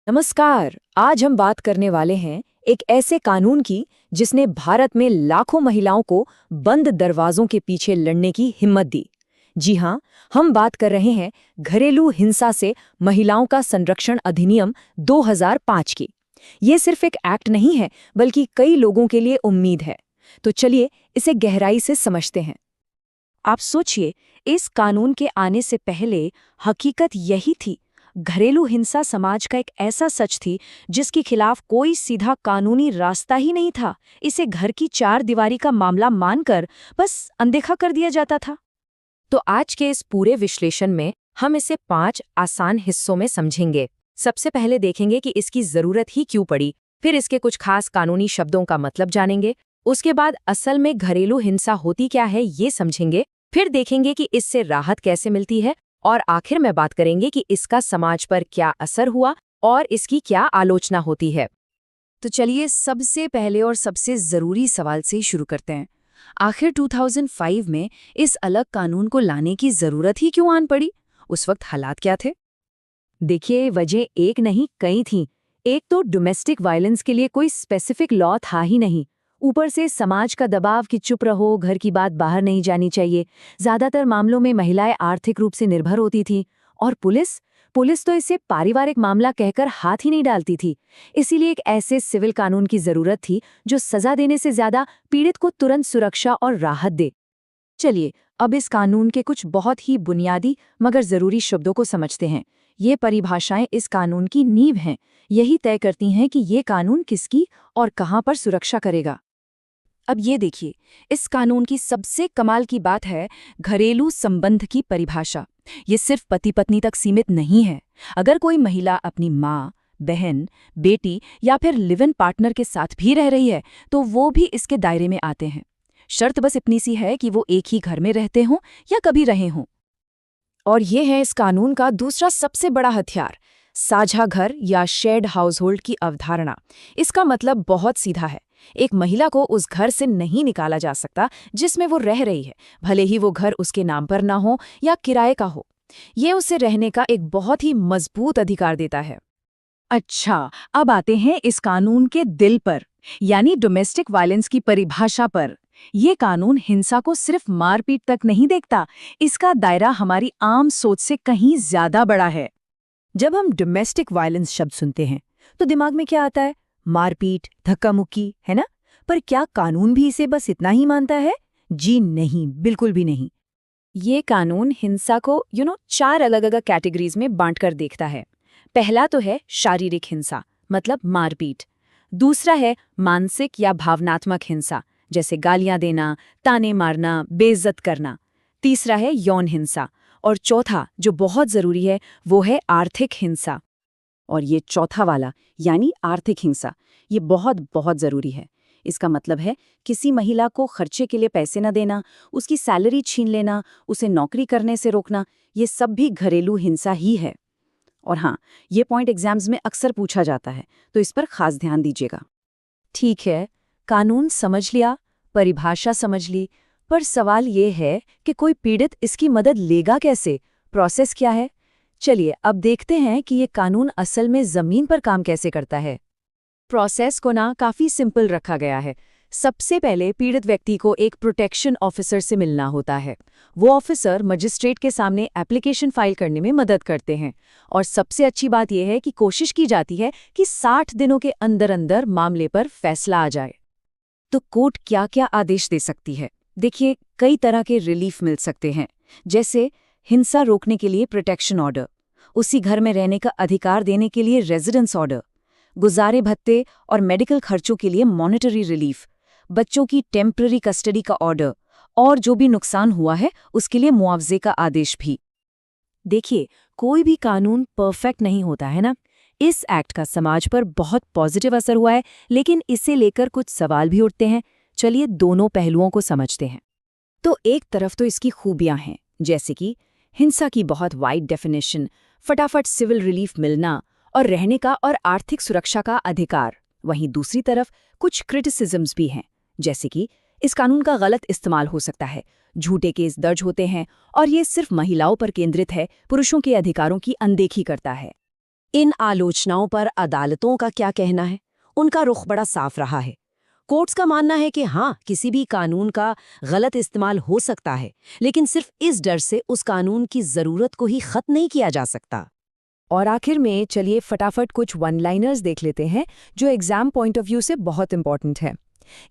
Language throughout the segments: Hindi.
नमस्कार। आज हम बात करने वाले हैं एक ऐसे कानून की जिसने भारत में लाखों महिलाओं को बंद दरवाजों के पीछे लड़ने की हिम्मत दी। जी हाँ, हम बात कर रहे हैं घरेलू हिंसा से महिलाओं का संरक्षण अधिनियम 2005 की। ये सिर्फ एक एक्ट नहीं है, बल्कि कई लोगों के लिए उम्मीद है। तो चलिए इसे गहराई से समझते हैं। आप सोचिए, इस कानून के आने से पहले हकीकत यही थी। घरेलू हिंसा समाज का एक ऐसा सच थी जिसके खिलाफ कोई सीधा कानूनी रास्ता ही नहीं था। इसे घर की चार दीवारी का मामला मानकर बस अनदेखा कर दिया जाता था। तो आज के इस पूरे विश्लेषण में हम इसे 5 आसान हिस्सों में समझेंगे। सबसे पहले देखेंगे कि इसकी जरूरत ही क्यों पड़ी, फिर इसके कुछ खास कानूनी शब्दों का मतलब जानेंगे, उसके बाद असल में घरेलू हिंसा होती क्या है ये समझेंगे, फिर देखेंगे कि इससे राहत कैसे मिलती है, और आखिर में बात करेंगे कि इसका समाज पर क्या असर हुआ और इसकी क्या आलोचना होती है। तो चलिए सबसे पहले और सबसे ज़रूरी सवाल से ही शुरू करते हैं। आखिर 2005 में इस अलग कानून को लाने की ज़रूरत ही क्यों आन पड़ी? उस वक्त हालात क्या थे? देखिए, वजह एक नहीं कई थीं। एक तो डोमेस्टिक वायलेंस के लिए कोई स्पेसिफिक लॉ था ही नहीं। ऊपर से समाज का दबाव कि चुप रहो, घर की बात बाहर नहीं जानी चाहिए। ज़्यादातर मामलों में महिलाएं आर्थिक रूप से निर्भर होती थीं। और पुलिस पुलिस तो इसे पारिवारिक मामला कहकर हाथ ही नहीं डालती थी। इसीलिए एक ऐसे सिविल कानून की ज़रूरत थी जो सज़ा देने से ज़्यादा पीड़ित को तुरंत सुरक्षा और राहत दे। चलिए अब इस कानून के कुछ बहुत ही बुनियादी मगर ज़रूरी शब्दों को समझते हैं। ये परिभाषाएं इस कानून की नींव हैं। यही तय करती हैं कि ये कानून किसकी और कहाँ पर सुरक्षा करेगा। अब ये देखिए, इस कानून की सबसे कमाल की बात है घरेलू संबंध की परिभाषा। ये सिर्फ पति पत्नी तक सीमित नहीं है। अगर कोई महिला अपनी माँ, बहन, बेटी या फिर लिव इन पार्टनर के साथ भी रह रही है तो वो भी इसके दायरे में आते हैं। शर्त बस इतनी सी है कि वो एक ही घर में रहते हों या कभी रहे हों। और ये है इस कानून का दूसरा सबसे बड़ा हथियार, साझा घर या शेयर्ड हाउसहोल्ड की अवधारणा। इसका मतलब बहुत सीधा है। एक महिला को उस घर से नहीं निकाला जा सकता जिसमें वो रह रही है, भले ही वो घर उसके नाम पर ना हो या किराए का हो। ये उसे रहने का एक बहुत ही मजबूत अधिकार देता है। अच्छा, अब आते हैं इस कानून के दिल पर, यानी डोमेस्टिक वायलेंस की परिभाषा पर। ये कानून हिंसा को सिर्फ मारपीट तक नहीं देखता, इसका दायरा हमारी आम सोच से कहीं ज्यादा बड़ा है। जब हम डोमेस्टिक वायलेंस शब्द सुनते हैं तो दिमाग में क्या आता है? मारपीट, धक्का मुक्की, है ना? पर क्या कानून भी इसे बस इतना ही मानता है? जी नहीं, बिल्कुल भी नहीं। ये कानून हिंसा को 4 अलग अलग कैटेगरीज में बांटकर देखता है। पहला तो है शारीरिक हिंसा, मतलब मारपीट। दूसरा है मानसिक या भावनात्मक हिंसा, जैसे गालियां देना, ताने मारना, बेइज्जत करना। तीसरा है यौन हिंसा। और चौथा, जो बहुत जरूरी है, वो है आर्थिक हिंसा। और ये चौथा वाला, यानी आर्थिक हिंसा, ये बहुत बहुत जरूरी है। इसका मतलब है किसी महिला को खर्चे के लिए पैसे न देना, उसकी सैलरी छीन लेना, उसे नौकरी करने से रोकना, ये सब भी घरेलू हिंसा ही है। और हाँ, ये पॉइंट एग्जाम्स में अक्सर पूछा जाता है, तो इस पर खास ध्यान दीजिएगा। ठीक है, कानून समझ लिया, परिभाषा समझ ली, पर सवाल ये है कि कोई पीड़ित इसकी मदद लेगा कैसे? प्रोसेस क्या है? चलिए अब देखते हैं कि ये कानून असल में जमीन पर काम कैसे करता है। प्रोसेस को काफी सिंपल रखा गया है। सबसे पहले पीड़ित व्यक्ति को एक प्रोटेक्शन ऑफिसर से मिलना होता है। वो ऑफिसर मजिस्ट्रेट के सामने एप्लीकेशन फाइल करने में मदद करते हैं। और सबसे अच्छी बात यह है कि कोशिश की जाती है कि 60 दिनों के अंदर अंदर मामले पर फैसला आ जाए। तो कोर्ट क्या क्या आदेश दे सकती है? देखिए, कई तरह के रिलीफ मिल सकते हैं, जैसे हिंसा रोकने के लिए प्रोटेक्शन ऑर्डर, उसी घर में रहने का अधिकार देने के लिए रेजिडेंस ऑर्डर, गुजारे भत्ते और मेडिकल खर्चों के लिए मॉनेटरी रिलीफ, बच्चों की टेम्पररी कस्टडी का ऑर्डर, और जो भी नुकसान हुआ है उसके लिए मुआवजे का आदेश भी। देखिए, कोई भी कानून परफेक्ट नहीं होता है ना। इस एक्ट का समाज पर बहुत पॉजिटिव असर हुआ है, लेकिन इसे लेकर कुछ सवाल भी उठते हैं। चलिए दोनों पहलुओं को समझते हैं। तो एक तरफ तो इसकी खूबियां हैं, जैसे कि हिंसा की बहुत वाइड डेफिनेशन, फटाफट सिविल रिलीफ मिलना और रहने का और आर्थिक सुरक्षा का अधिकार। वहीं दूसरी तरफ कुछ क्रिटिसिज्म्स भी हैं, जैसे कि इस कानून का गलत इस्तेमाल हो सकता है, झूठे केस दर्ज होते हैं और ये सिर्फ महिलाओं पर केंद्रित है, पुरुषों के अधिकारों की अनदेखी करता है। इन आलोचनाओं पर अदालतों का क्या कहना है? उनका रुख बड़ा साफ रहा है। कोर्ट्स का मानना है कि हाँ, किसी भी कानून का गलत इस्तेमाल हो सकता है, लेकिन सिर्फ इस डर से उस कानून की जरूरत को ही खत्म नहीं किया जा सकता। और आखिर में चलिए फटाफट कुछ वन लाइनर्स देख लेते हैं जो एग्जाम पॉइंट ऑफ व्यू से बहुत इंपॉर्टेंट है।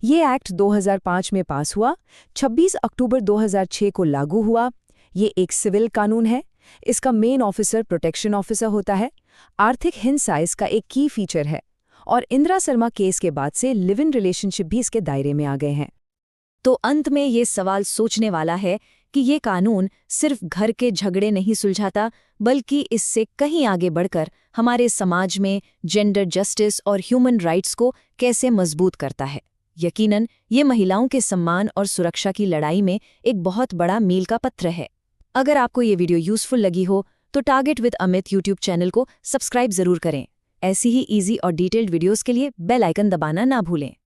ये एक्ट 2005 में पास हुआ, 26 अक्टूबर 2006 को लागू हुआ। ये एक सिविल कानून है। इसका मेन ऑफिसर प्रोटेक्शन ऑफिसर होता है। आर्थिक हिंसा इसका एक की फीचर है। और इंदिरा शर्मा केस के बाद से लिव इन रिलेशनशिप भी इसके दायरे में आ गए हैं। तो अंत में ये सवाल सोचने वाला है कि ये कानून सिर्फ घर के झगड़े नहीं सुलझाता, बल्कि इससे कहीं आगे बढ़कर हमारे समाज में जेंडर जस्टिस और ह्यूमन राइट्स को कैसे मजबूत करता है। यकीनन ये महिलाओं के सम्मान और सुरक्षा की लड़ाई में एक बहुत बड़ा मील का पत्थर है। अगर आपको ये वीडियो यूजफुल लगी हो तो target with Amit YouTube channel को सब्सक्राइब जरूर करें। ऐसी ही इजी और डिटेल्ड वीडियोस के लिए बेल आइकन दबाना ना भूलें।